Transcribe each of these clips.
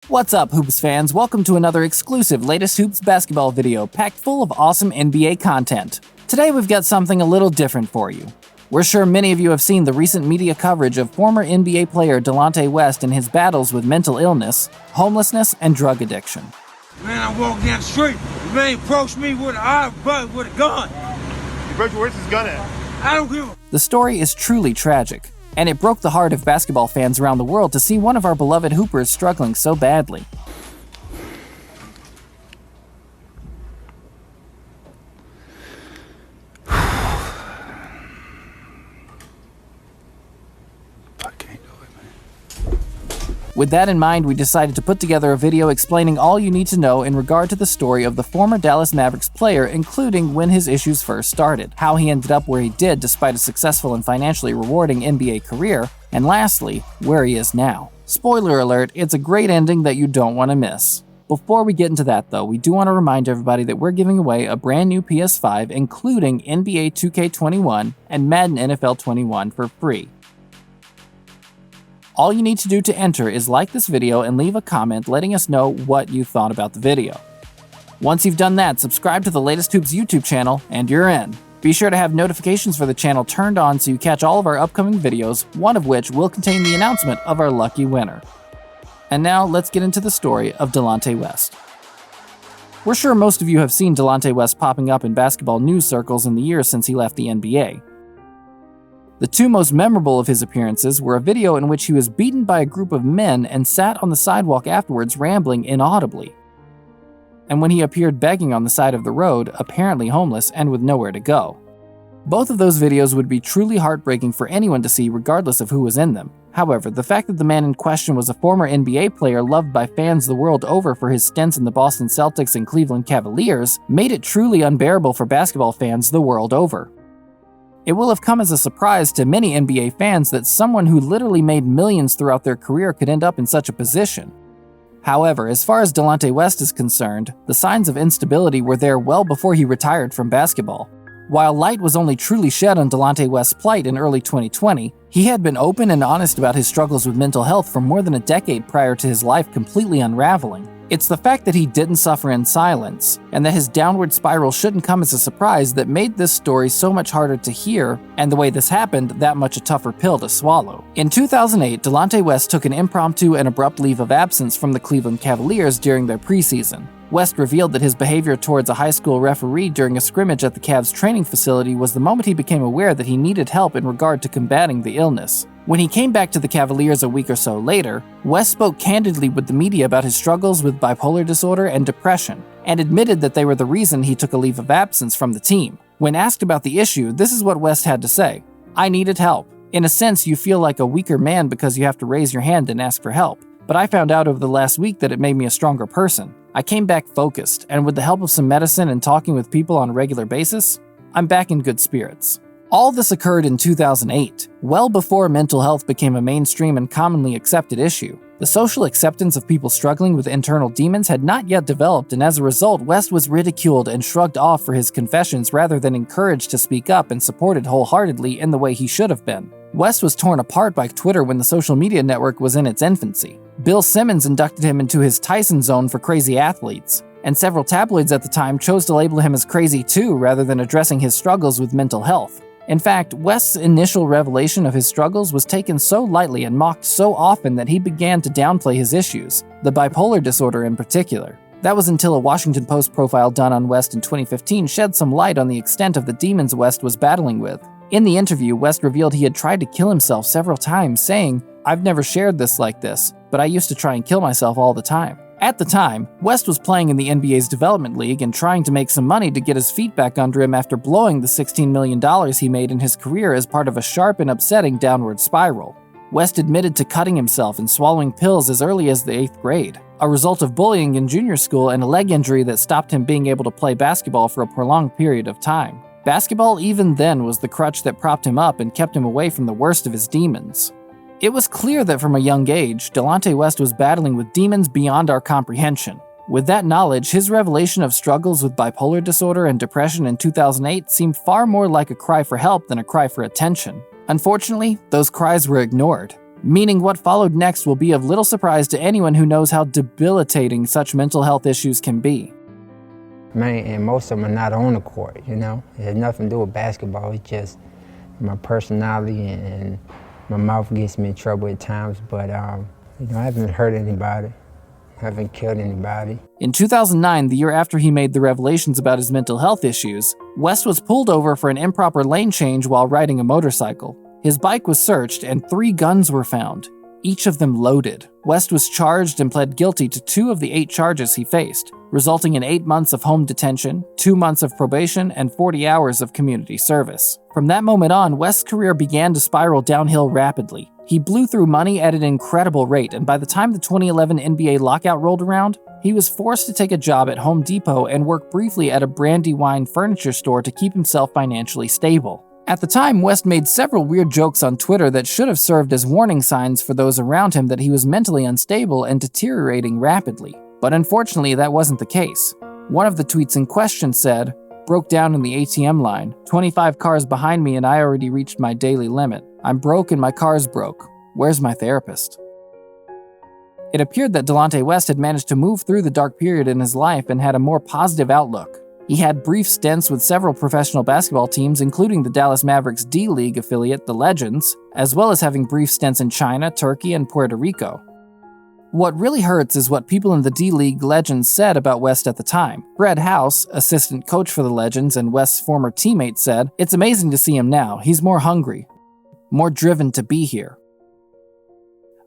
What's up, Hoops fans? Welcome to another exclusive Latest Hoops basketball video packed full of awesome NBA content. Today we've got something a little different for you. We're sure many of you have seen the recent media coverage of former NBA player Delonte West and his battles with mental illness, homelessness, and drug addiction. Man, I walk down the street, the man approached me with a gun. Where's his gun at? I don't give a... The story is truly tragic, and it broke the heart of basketball fans around the world to see one of our beloved Hoopers struggling so badly. With that in mind, we decided to put together a video explaining all you need to know in regard to the story of the former Dallas Mavericks player, including when his issues first started, how he ended up where he did despite a successful and financially rewarding NBA career, and lastly, where he is now. Spoiler alert, it's a great ending that you don't want to miss. Before we get into that though, we do want to remind everybody that we're giving away a brand new PS5 including NBA 2K21 and Madden NFL 21 for free. All you need to do to enter is like this video and leave a comment letting us know what you thought about the video. Once you've done that, subscribe to the Latest Hoops YouTube channel and you're in. Be sure to have notifications for the channel turned on so you catch all of our upcoming videos, one of which will contain the announcement of our lucky winner. And now let's get into the story of Delonte West. We're sure most of you have seen Delonte West popping up in basketball news circles in the years since he left the NBA. The two most memorable of his appearances were a video in which he was beaten by a group of men and sat on the sidewalk afterwards rambling inaudibly, and when he appeared begging on the side of the road, apparently homeless and with nowhere to go. Both of those videos would be truly heartbreaking for anyone to see regardless of who was in them. However, the fact that the man in question was a former NBA player loved by fans the world over for his stints in the Boston Celtics and Cleveland Cavaliers made it truly unbearable for basketball fans the world over. It will have come as a surprise to many NBA fans that someone who literally made millions throughout their career could end up in such a position. However, as far as Delonte West is concerned, the signs of instability were there well before he retired from basketball. While light was only truly shed on Delonte West's plight in early 2020, he had been open and honest about his struggles with mental health for more than a decade prior to his life completely unraveling. It's the fact that he didn't suffer in silence, and that his downward spiral shouldn't come as a surprise that made this story so much harder to hear, and the way this happened, that much a tougher pill to swallow. In 2008, Delonte West took an impromptu and abrupt leave of absence from the Cleveland Cavaliers during their preseason. West revealed that his behavior towards a high school referee during a scrimmage at the Cavs training facility was the moment he became aware that he needed help in regard to combating the illness. When he came back to the Cavaliers a week or so later, West spoke candidly with the media about his struggles with bipolar disorder and depression, and admitted that they were the reason he took a leave of absence from the team. When asked about the issue, this is what West had to say: "I needed help. In a sense, you feel like a weaker man because you have to raise your hand and ask for help. But I found out over the last week that it made me a stronger person. I came back focused, and with the help of some medicine and talking with people on a regular basis, I'm back in good spirits." All this occurred in 2008, well before mental health became a mainstream and commonly accepted issue. The social acceptance of people struggling with internal demons had not yet developed, and as a result, West was ridiculed and shrugged off for his confessions rather than encouraged to speak up and supported wholeheartedly in the way he should have been. West was torn apart by Twitter when the social media network was in its infancy. Bill Simmons inducted him into his Tyson zone for crazy athletes, and several tabloids at the time chose to label him as crazy too rather than addressing his struggles with mental health. In fact, West's initial revelation of his struggles was taken so lightly and mocked so often that he began to downplay his issues, the bipolar disorder in particular. That was until a Washington Post profile done on West in 2015 shed some light on the extent of the demons West was battling with. In the interview, West revealed he had tried to kill himself several times, saying, "I've never shared this like this, but I used to try and kill myself all the time." At the time, West was playing in the NBA's Development League and trying to make some money to get his feet back under him after blowing the $16 million he made in his career as part of a sharp and upsetting downward spiral. West admitted to cutting himself and swallowing pills as early as the 8th grade, a result of bullying in junior school and a leg injury that stopped him being able to play basketball for a prolonged period of time. Basketball even then was the crutch that propped him up and kept him away from the worst of his demons. It was clear that from a young age, Delonte West was battling with demons beyond our comprehension. With that knowledge, his revelation of struggles with bipolar disorder and depression in 2008 seemed far more like a cry for help than a cry for attention. Unfortunately, those cries were ignored. meaning what followed next will be of little surprise to anyone who knows how debilitating such mental health issues can be. Man, and most of them are not on the court, you know? It has nothing to do with basketball. It's just my personality, and my mouth gets me in trouble at times, but you know, I haven't hurt anybody. I haven't killed anybody. In 2009, the year after he made the revelations about his mental health issues, West was pulled over for an improper lane change while riding a motorcycle. His bike was searched and 3 guns were found, each of them loaded. West was charged and pled guilty to 2 of the 8 charges he faced, resulting in 8 months of home detention, 2 months of probation, and 40 hours of community service. From that moment on, West's career began to spiral downhill rapidly. He blew through money at an incredible rate, and by the time the 2011 NBA lockout rolled around, he was forced to take a job at Home Depot and work briefly at a Brandywine furniture store to keep himself financially stable. At the time, West made several weird jokes on Twitter that should have served as warning signs for those around him that he was mentally unstable and deteriorating rapidly. But unfortunately, that wasn't the case. One of the tweets in question said, "Broke down in the ATM line, 25 cars behind me and I already reached my daily limit. I'm broke and my car's broke. Where's my therapist?" It appeared that Delonte West had managed to move through the dark period in his life and had a more positive outlook. He had brief stints with several professional basketball teams, including the Dallas Mavericks D-League affiliate, the Legends, as well as having brief stints in China, Turkey, and Puerto Rico. What really hurts is what people in the D-League Legends said about West at the time. Fred House, assistant coach for the Legends and West's former teammate, said, "It's amazing to see him now. He's more hungry, more driven to be here."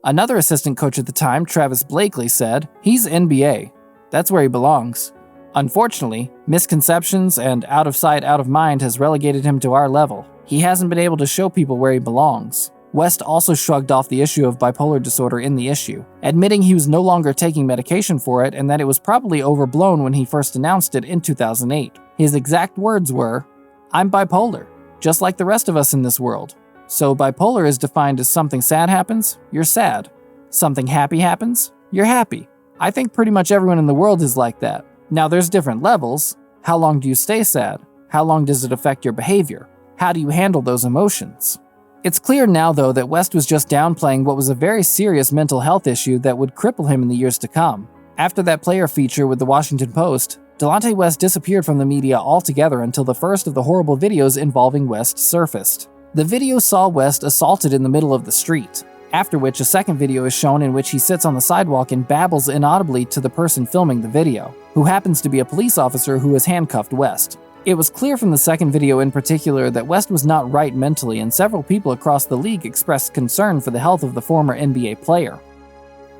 Another assistant coach at the time, Travis Blakely, said, "He's NBA. That's where he belongs." Unfortunately, misconceptions and out of sight, out of mind has relegated him to our level. He hasn't been able to show people where he belongs. West also shrugged off the issue of bipolar disorder in the issue, admitting he was no longer taking medication for it and that it was probably overblown when he first announced it in 2008. His exact words were, "I'm bipolar, just like the rest of us in this world. So bipolar is defined as something sad happens, you're sad. Something happy happens, you're happy. I think pretty much everyone in the world is like that. Now there's different levels. How long do you stay sad? How long does it affect your behavior? How do you handle those emotions?" It's clear now, though, that West was just downplaying what was a very serious mental health issue that would cripple him in the years to come. After that player feature with the Washington Post, Delonte West disappeared from the media altogether until the first of the horrible videos involving West surfaced. The video saw West assaulted in the middle of the street, after which a second video is shown in which he sits on the sidewalk and babbles inaudibly to the person filming the video, who happens to be a police officer who has handcuffed West. It was clear from the second video in particular that West was not right mentally, and several people across the league expressed concern for the health of the former NBA player.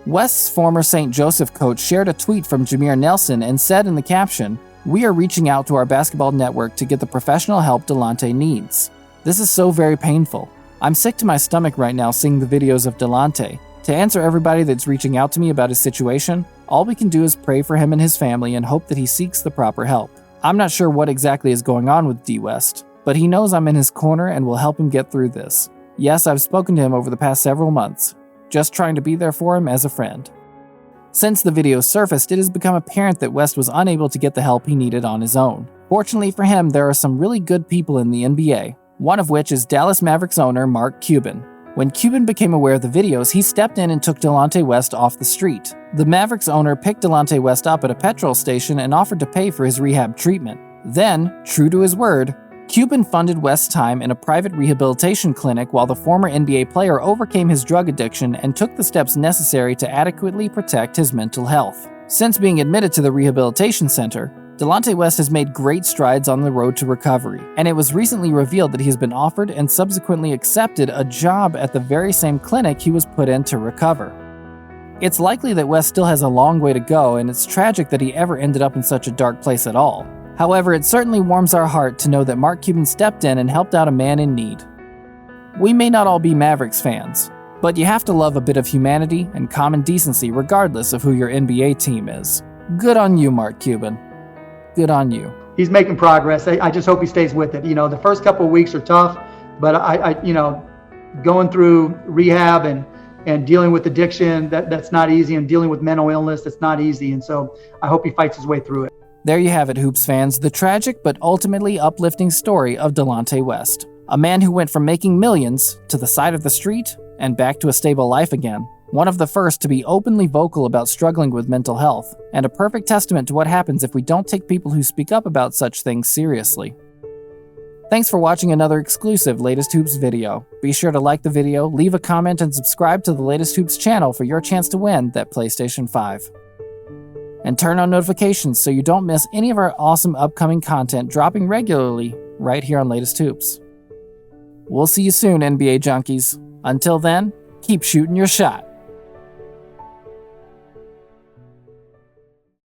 West's former St. Joseph coach shared a tweet from Jameer Nelson and said in the caption, "We are reaching out to our basketball network to get the professional help Delonte needs. This is so very painful. I'm sick to my stomach right now seeing the videos of Delonte. To answer everybody that's reaching out to me about his situation, all we can do is pray for him and his family and hope that he seeks the proper help. I'm not sure what exactly is going on with D. West, but he knows I'm in his corner and will help him get through this. Yes, I've spoken to him over the past several months, just trying to be there for him as a friend." Since the video surfaced, it has become apparent that West was unable to get the help he needed on his own. Fortunately for him, there are some really good people in the NBA, one of which is Dallas Mavericks owner Mark Cuban. When Cuban became aware of the videos, he stepped in and took Delonte West off the street. The Mavericks owner picked Delonte West up at a petrol station and offered to pay for his rehab treatment. Then, true to his word, Cuban funded West's time in a private rehabilitation clinic while the former NBA player overcame his drug addiction and took the steps necessary to adequately protect his mental health. Since being admitted to the rehabilitation center, Delonte West has made great strides on the road to recovery, and it was recently revealed that he has been offered and subsequently accepted a job at the very same clinic he was put in to recover. It's likely that West still has a long way to go, and it's tragic that he ever ended up in such a dark place at all. However, it certainly warms our heart to know that Mark Cuban stepped in and helped out a man in need. We may not all be Mavericks fans, but you have to love a bit of humanity and common decency regardless of who your NBA team is. Good on you, Mark Cuban. Good on you. He's making progress. I just hope he stays with it. You know, the first couple of weeks are tough, but I going through rehab and dealing with addiction, that's not easy, and dealing with mental illness, that's not easy. And so I hope he fights his way through it. There you have it, Hoops fans, the tragic but ultimately uplifting story of Delonte West. A man who went from making millions to the side of the street and back to a stable life again. One of the first to be openly vocal about struggling with mental health, and a perfect testament to what happens if we don't take people who speak up about such things seriously. Thanks for watching another exclusive Latest Hoops video. Be sure to like the video, leave a comment, and subscribe to the Latest Hoops channel for your chance to win that PlayStation 5. And turn on notifications so you don't miss any of our awesome upcoming content dropping regularly right here on Latest Hoops. We'll see you soon, NBA junkies. Until then, keep shooting your shot.